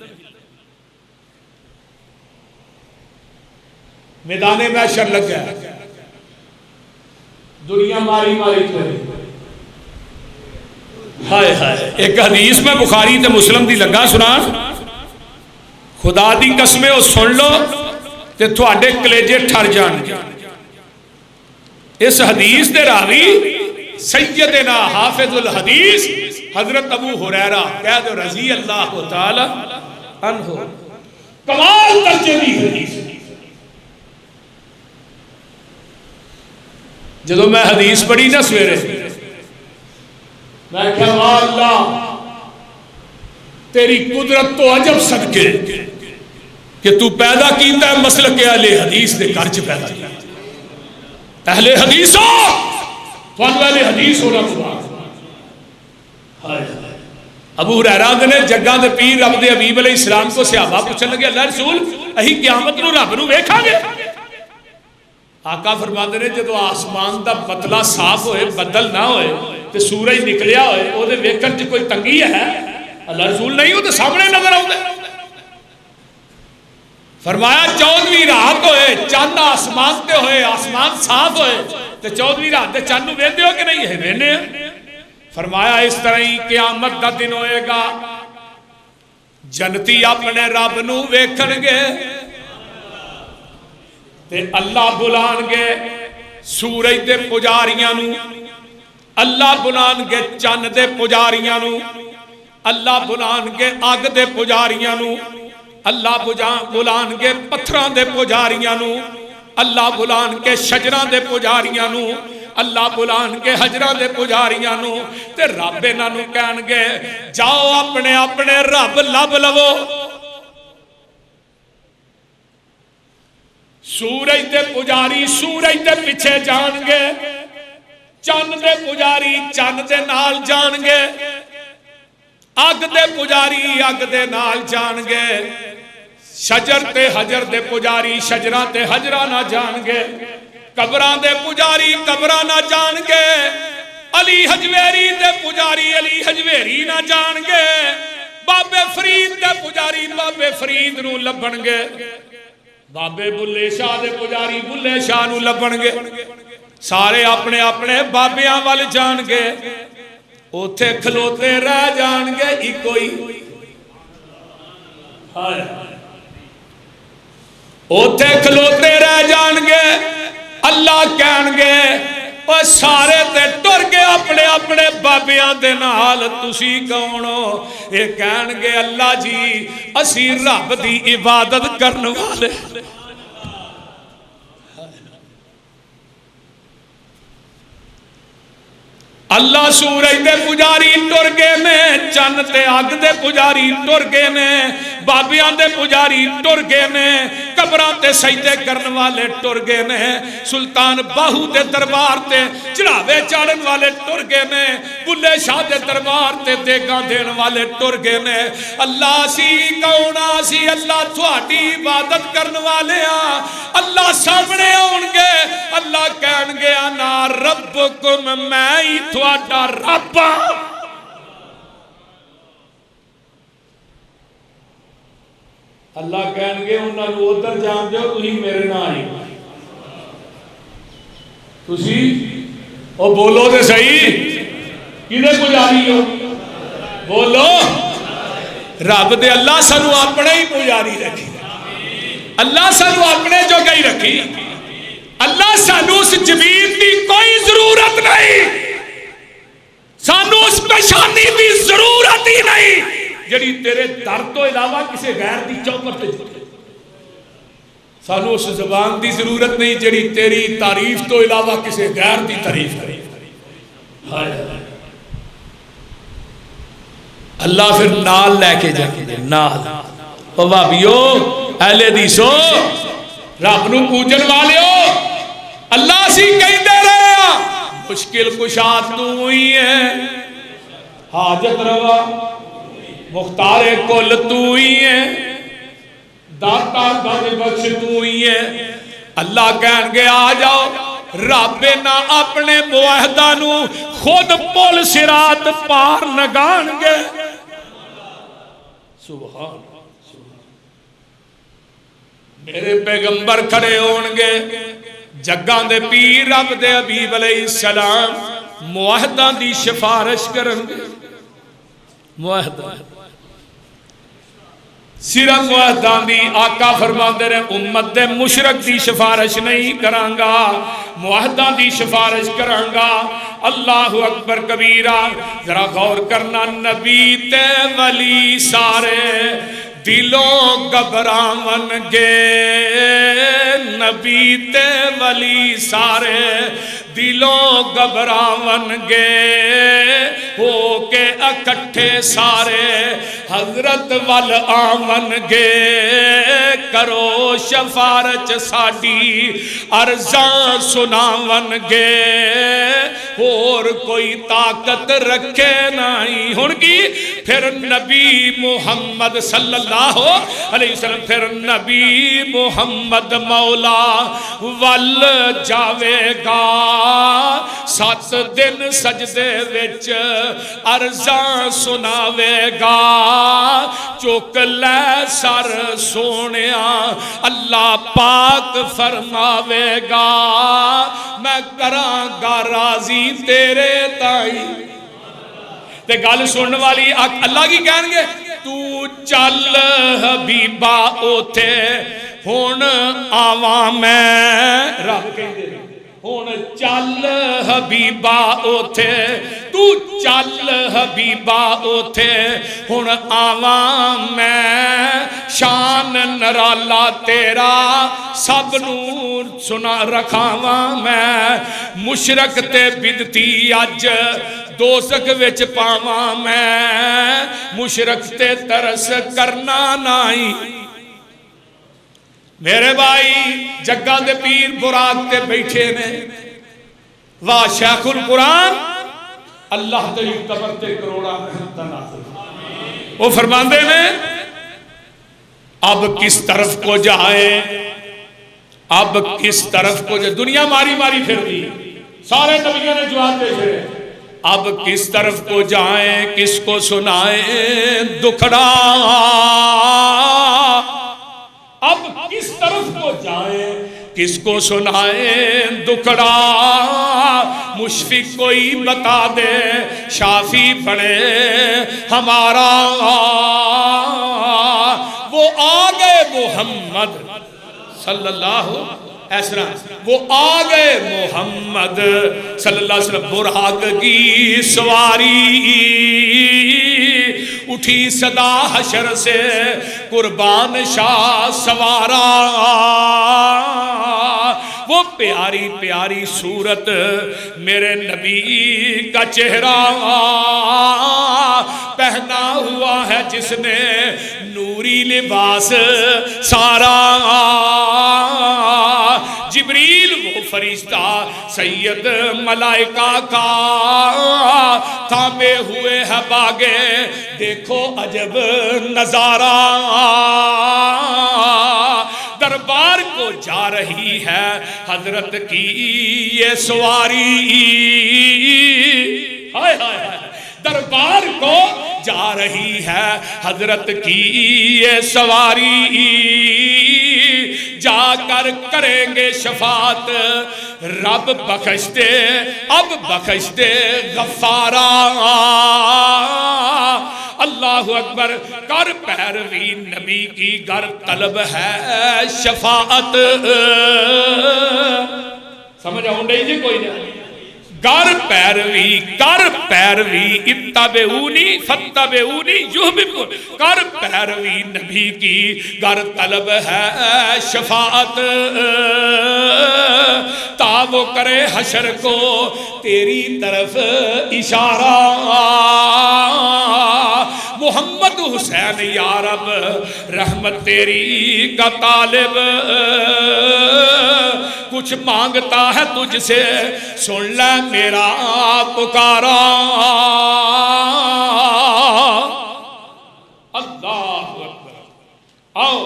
میدان محشر لگ گیا دنیا ماری ماری کرے ہائے ہائے ایک حدیث میں بخاری تے مسلم دی لگا سنا خدا دی قسمیں وہ سن لو تے تھوڑے کلیجے ٹھر جان گے اس حدیث دے راوی سیدنا حافظ الحدیث حضرت ابو ہریرہ کہہ دو رضی اللہ تعالی عنہ کمال درجے دی حدیث جدو میں حدیث پڑھی نا سویرے میں کہا اللہ تیری قدرت تو عجب صدقے کہ تو پیدا کیتا ہے مسلک اہل حدیث دے گھر چ پیدا کیتا اہل حدیث ہو تو اہل حدیث ہونا ہوا ابو ہریرہ نے جگہ دے پیر رب دے حبیب علیہ السلام کو صحابہ پوچھنے لگے اللہ رسول اہی قیامت نو رب نو ویکھاں گے آقا فرماتے ہیں جدو آسمان دا بدلہ صاف ہوئے بدل نہ ہوئے تے سورج نکلیا ہوئے وہ دے ویکھن چ کوئی تنگی ہے اللہ رسول نہیں ہو تو سامنے نظر آؤں دے فرمایا 14ویں رات ہوئے چاند آسمان تے ہوئے آسمان صاف ہوئے تے 14ویں رات تے چاند ویندے ہو کہ نہیں ہے ویندے فرمایا اس طرح ہی قیامت دا دن ہوئے گا جنتی اپنے رب نو ویکھن گے تے اللہ بلان گے سورج دے پجاریاں نو اللہ بلان گے چند دے پجاریاں نو اللہ بلان گے اگ دے پجاریاں نو اللہ بلان گے پتھراں دے پجاریاں نو اللہ بلان گے شجراں دے پجاریاں نو اللہ بلان گے حجراں دے پجاریاں نو تے رب انہاں نو کہن گے جاؤ اپنے اپنے رب لب لو سورج دے پجاری سورج دے پیچھے جان گے چند دے پجاری چند دے نال جان گے اگ دے پجاری اگ دے نال جان گے شجر تے حجر دے پجاری شجراں تے حجراں نہ جان گے قبراں دے پجاری قبراں نہ جان گے علی حجویری دے پجاری علی حجویری نہ جان گے بابے فرید دے پجاری بابے فرید نو لبن گے بابے بلے شاہ دے پجاری بلے شاہ نو لبن گے سارے اپنے اپنے بابیاں وال جان گے اوتھے کھلوتے رہ جان گے ایکوئی اوتھے کھلوتے رہ جان گے اللہ کہن گے اور سارے تے ٹر گے اپنے اپنے بابیاں دے نال تسی کون ہو یہ کہن گے اللہ جی اسی رب دی عبادت کرنے والے اللہ سورج دے پجاری ٹر گئے نے، چند تے اگ دے پجاری ٹر گئے نے، بابیاں دے پجاری ٹر گئے نے، قبراں تے سجدے کرن والے ٹر گئے نے، سلطان باہو دے دربار تے چڑھاوے چاڑن والے ٹر گئے نے، بلے شاہ دے دربار تے دیگاں دین والے ٹر گئے نے۔ اللہ سی کون سی اللہ تھوڑی عبادت کرن والے ہاں، اللہ سامنے آن گے، اللہ کہن گے انا ربکم، میں ہی تھوڑا رب ہاں۔ اللہ کہن گے انہاں نوں ادھر جان دیو، تسی میرے نہ آئی، تسی او بولو تے صحیح کدے پجاری ہو، بولو رب دے۔ اللہ سانو اپنے ہی پجاری رکھی، اللہ سانو اپنے جو گئی رکھی، اللہ سانو اس جبین دی کوئی ضرورت نہیں، سانو اس پیشانی دی ضرورت ہی نہیں جڑی تیرے در تو علاوہ کسی غیر دی چوکٹ تے جھکے، سانو اس زبان دی ضرورت نہیں جڑی تیری تعریف تو علاوہ کسی غیر دی تعریف کرے۔ اللہ پھر نال لے کے جائے، نال او بھابیو اہل حدیثو رب نو پوجن والیو، اللہ سی کہیں دے رہے ہیں مشکل کشا تو ہی ہے، حاجت روا مختار کل تو ہی ہے، داتا بد بخش تو ہی ہے۔ اللہ کہن گے آ جاؤ، رب نہ اپنے معاہدہ نو خود پل صراط پار نگان گے۔ سبحان میرے پیغمبر کھڑے ہون گے، جگاں دے پیر رب دے حبیب علیہ السلام معاہدہ دی سفارش کرن گے، معاہدہ صرف معاہدہ دی آقا فرماندے رہے امت دے مشرک دی سفارش نہیں کرانگا، معاہدہ دی سفارش کرانگا۔ اللہ اکبر کبیرہ، ذرا غور کرنا، نبی تے ولی سارے دلوں گھبراون گے، نبی تے ولی سارے دلوں گھبراون گے، ہو کے اکٹھے سارے حضرت وال آون گے، کرو شفارت ساڈی عرضاں سناون گے، اور کوئی طاقت رکھے نہیں۔ ہن کی پھر نبی محمد صلی اللہ علیہ وسلم، پھر نبی محمد مولا ول جاوے گا، 7 دن سجدے وچ عرضاں سناوے گا، چک لے سر سونیا اللہ پاک فرماوے گا، میں کراں گا راضی تیرے تائی۔ تے گل سنن والی اللہ کی کہیں گے تو چل حبیبا اوتھے ہن آواں میں، رب کہیں دے ہن چل حبیبا اوتھے، تو چل حبیبا اوتھے ہن آواں میں، شان نرالا تیرا سب نور سنا رکھاواں میں، مشرک تے بدتی اج دوزخ وچ پاواں میں، مشرک تے ترس کرنا نائی۔ میرے بھائی جگہ دے پیر براق تے بیٹھے نے، واہ شیخ القرآن اللہ تیری قبر تے کروڑا رحمتہ نازل۔ وہ فرماندے نے اب کس طرف کو جائیں، اب کس طرف کو جائیں، دنیا ماری ماری پھر دی، سارے نبیوں نے جواب دے چھڑے، اب کس طرف کو جائیں، کس کو سنائیں دکھڑا، اب کس طرف کو جائیں، کس کو سنائیں دکھڑا، مشفق کوئی بتا دے شافی پڑے ہمارا، وہ آگے محمد صلی اللہ ایسا، وہ آگے محمد صلی اللہ علیہ وسلم، براق کی سواری اٹھی صدا حشر سے قربان شاہ سوارا، وہ پیاری پیاری صورت میرے نبی کا چہرہ پہنا ہوا ہے جس نے نوری لباس سارا جبریل وہ فرشتہ سید ملائکہ کا تھامے ہوئے ہے باغے دیکھو عجب نظارہ دربار کو جا رہی ہے حضرت کی یہ سواری ہائے ہائے ہائے دربار کو جا رہی ہے حضرت کی یہ سواری جا کر کریں گے شفاعت رب بخش دے اب بخش دے غفارا اللہ اکبر کر پیروی نبی کی گر طلب ہے شفاعت سمجھ آؤں نہیں جی کوئی نہیں کر پیروی اتبعونی فتبعونی یحببکم کر پیروی نبی کی گر طلب ہے شفاعت تا وہ کرے حشر کو تیری طرف اشارہ محمد حسین یا رب رحمت تیری کا طالب کچھ مانگتا ہے تجھ سے سن لے میرا پکارا اللہ اکبر آؤ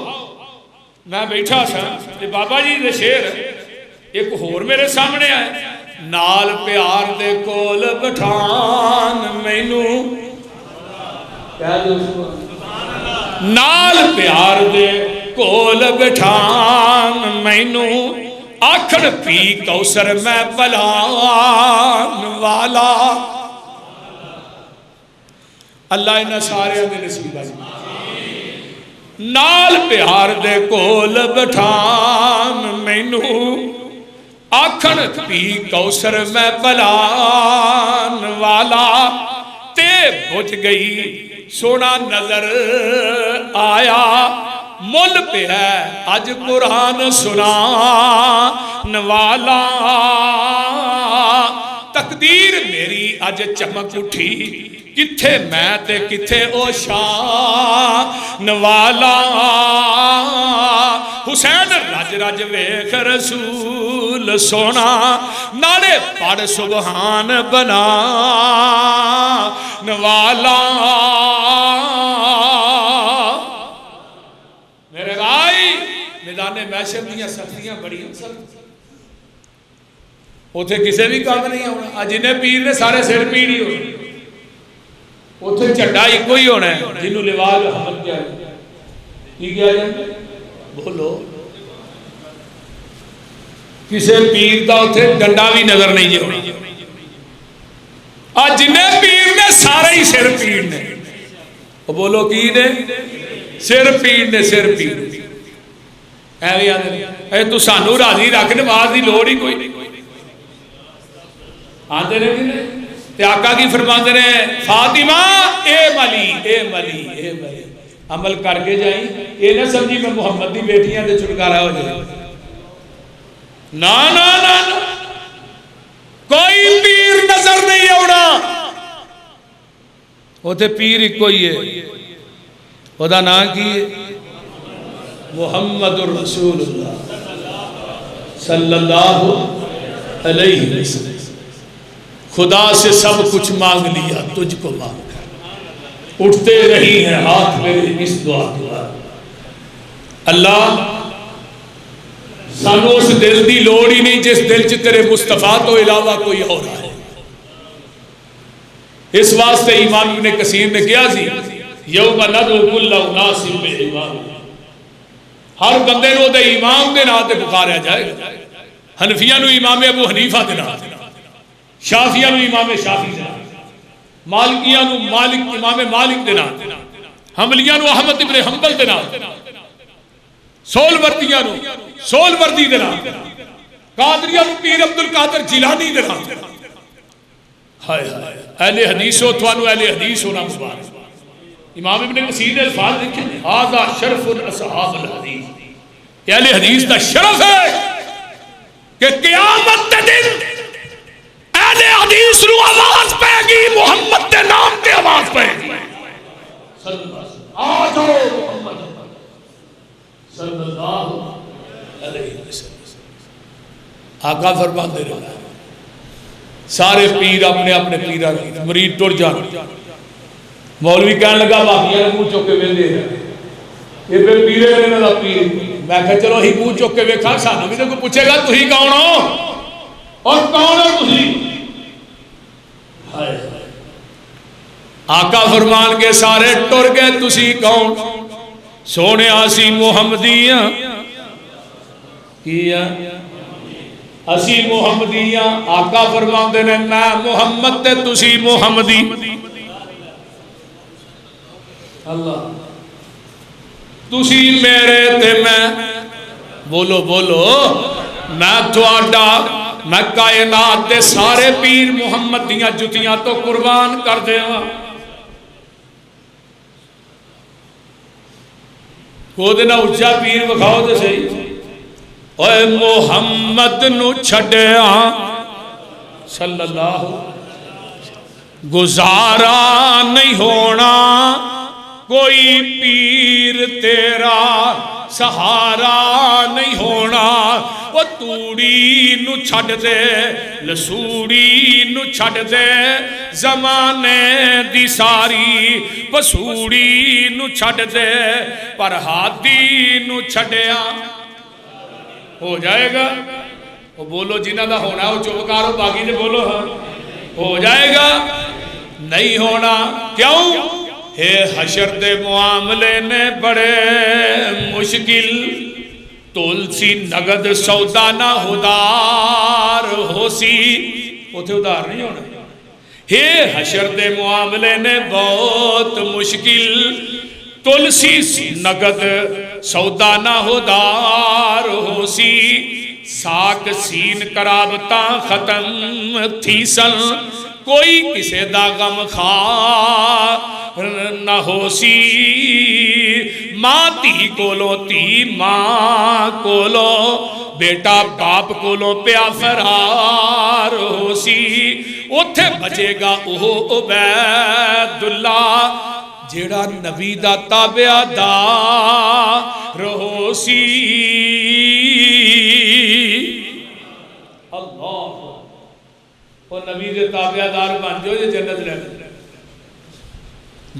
میں بیٹھا سا بابا جی دے شیر ایک ہور میرے سامنے آئے نال پیار دے کول بٹھان مینو نال پیار دے کول بٹھان مینو آکھڑ پی کوثر میں بلان والا اللہ انہاں سارے دے نصیب آئی نال پیار دے کول بٹھان مینو آکھڑ پی کوثر میں بلان والا تے بجھ گئی سونا نظر آیا مل پہ ہے آج قرآن سنان والا تقدیر میری آج چمک اٹھی کتھے میں تے کتھے او شان والا حسین رج رج ویکھ رسول سونا نالے پڑھ سبحان بنا والا میرے بھائی میدان محشر دیاں سختیاں بڑی اوتھے کسے بھی کام نہیں ہونا آج جنہیں پیر نے سارے سر پیر ہی ہونا اوتھے جھنڈا ہی کوئی ہونا ہے جنہوں لواز حمد کیا ہے کی کیا جائے بولو کسے پیر دا اوتھے ڈنڈا بھی نظر نہیں ہونا آج جنہیں پیر نے سارے ہی سر پیر نے بولو کی نے سر پیر نے سر پیر اے تو سانو راضی رکھ نماز دی لوڑ ہی کوئی آتے رہے تے آقا کی فرماتے رہے فاطمہ اے ملی اے ملی اے ملی عمل کر کے جائیں اے نہ سمجھی میں محمد دی بیٹیاں دے چھٹکارا ہو جائے نا نا نا نا کوئی پیر نظر نہیں ہونا وہ تے پیر ہی کوئی ہے وہ دا نا کی محمد الرسول اللہ صلی اللہ علیہ وسلم خدا سے سب کچھ مانگ لیا تجھ کو مانگ کر اٹھتے رہی ہیں ہاتھ میرے اس دعا دعا اللہ سانو اس دل دی لوڑ ہی نہیں جس دل چ تیرے مصطفیٰ تو علاوہ کوئی اور ہے اس واسطے امام ابن کثیر نے کیا سی یوم ندعو کل اناس بامامہم ہر بندے نو دے امام دے نام تے پکاریا جائے گا حنفیہ نو امام ابو حنیفہ دے نام شافیہ نو امام شافی دے نام مالکیہ نو مالک امام مالک دے نام حنبلیہ نو احمد ابن حنبل دے نام سول وردیہ نو سول وردی دے نام قادریہ نو پیر عبد القادر جیلانی دے نام ہائے ہائے اہل حدیث ہو توانو اہل حدیث ہونا مبارک امام ابن کثیر نے الفاظ لکھے ھذا شرف اصحاب الحدیث اہل حدیث دا شرف ہے کہ قیامت دے دن اہل حدیث نو آواز پہ گی محمد دے نام تے آواز پہ گی آ جاؤ محمد صلی اللہ علیہ وسلم. آقا فرماندے رہے سارے پیر اپنے اپنے پیرا مرید ٹر جان. مولوی کہنے لگا باقیاں منہ چوک کے ویندے یہ پھر پیرے نے دا پیر. میں کہا چلو ہی منہ چوک کے ویکھا سانو بھی تے کوئی پوچھے گا تسی کون ہو اور کون ہو تسی. آقا فرمان کے سارے ٹر گئے تسی کون. سونے آسی محمدیاں کیا اسی محمدیاں. آقا فرمان دے نے میں محمد تے تسی محمدی. اللہ تسی میرے تے میں بولو بولو میں تواڈا میں کائنات دے سارے پیر محمد دیاں جتیاں تو قربان کر دیواں. کو دے نہ اچھا پیر بکھاؤ تے صحیح. اے محمد نو چھڑیا صلی اللہ گزارا نہیں ہونا کوئی پیر تیرا سہارا نہیں ہونا. وہ توڑی نو چھڑ دے لسوڑی نو چھڑ دے زمانے دی ساری پسوڑی نو چھڑ دے پر ہادی نو چھڑیا ہو جائے گا. وہ بولو جنہ دا ہونا وہ چپ کارو باقی نے بولو ہاں ہو جائے گا نہیں ہونا. کیوں ہے حشر دے معاملے نے بڑے مشکل تلسی نگد سودا نہ ادار ہو سی. اتھے ادار نہیں ہونا. ہے حشر دے معاملے نے بہت مشکل تلسی نگد سودا نہ ادار ہو سی. ساک سین کرابتاں ختم تھی سن کوئی کسے دا غم خار نہ ہو سی. ماں تی کولو تی ماں کولو بیٹا باپ کولو پیا فرار ہو سی. اتھے بچے گا اوہ عبید اللہ جیڑا نبی دا تابع دار ہو سی. اللہ وہ نبی دے تابع دار بن جو یہ جنت لے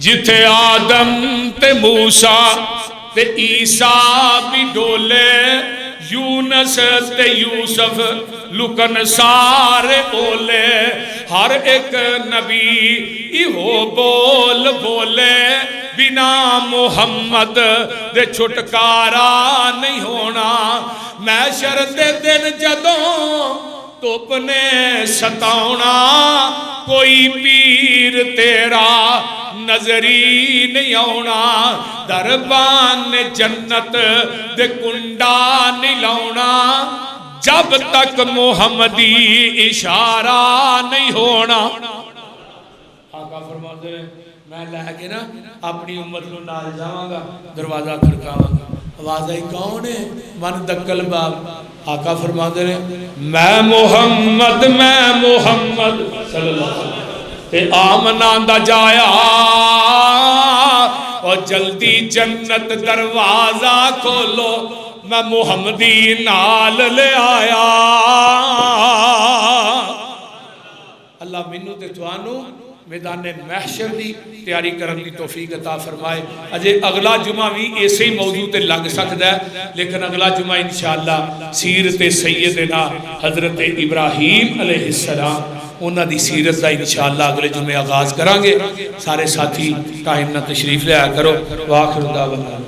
جتھے آدم تے موسیٰ تے عیسیٰ بھی ڈولے یونس تے یوسف لکن سارے اولے ہر ایک نبی ایہو بول بولے بنا محمد دے چھٹکارا نہیں ہونا. محشر دے دن جدوں توپ نے ستاؤنا کوئی پیر تیرا نظری نہیں آؤنا. دربان جنت دے کنڈا نہیں لاؤنا جب تک محمدی اشارہ نہیں ہونا. آقا فرماتے ہیں میں لے کے نا اپنی امت کو نال جاواں گا دروازہ کھڑکاواں گا. آواز آئی کون ہے من دکل باب. آقا فرماتے ہیں میں محمد صلی اللہ علیہ وسلم تے آمنہ دا جایا اور جلدی جنت دروازہ کھولو میں محمدی نال لے آیا. اللہ منو تے توانو میدان محشر دی تیاری کرن دی توفیق عطا فرمائے. اجے اگلا جمعہ بھی ایسے ہی موضوع تے لگ سکتا ہے لیکن اگلا جمعہ انشاءاللہ سیرت سیدنا حضرت ابراہیم علیہ السلام انہاں دی سیرت دا انشاءاللہ اگلے جمعہ آغاز کرانگے. سارے ساتھی قائم نہ تشریف لے آیا کرو. وآخر دعوانا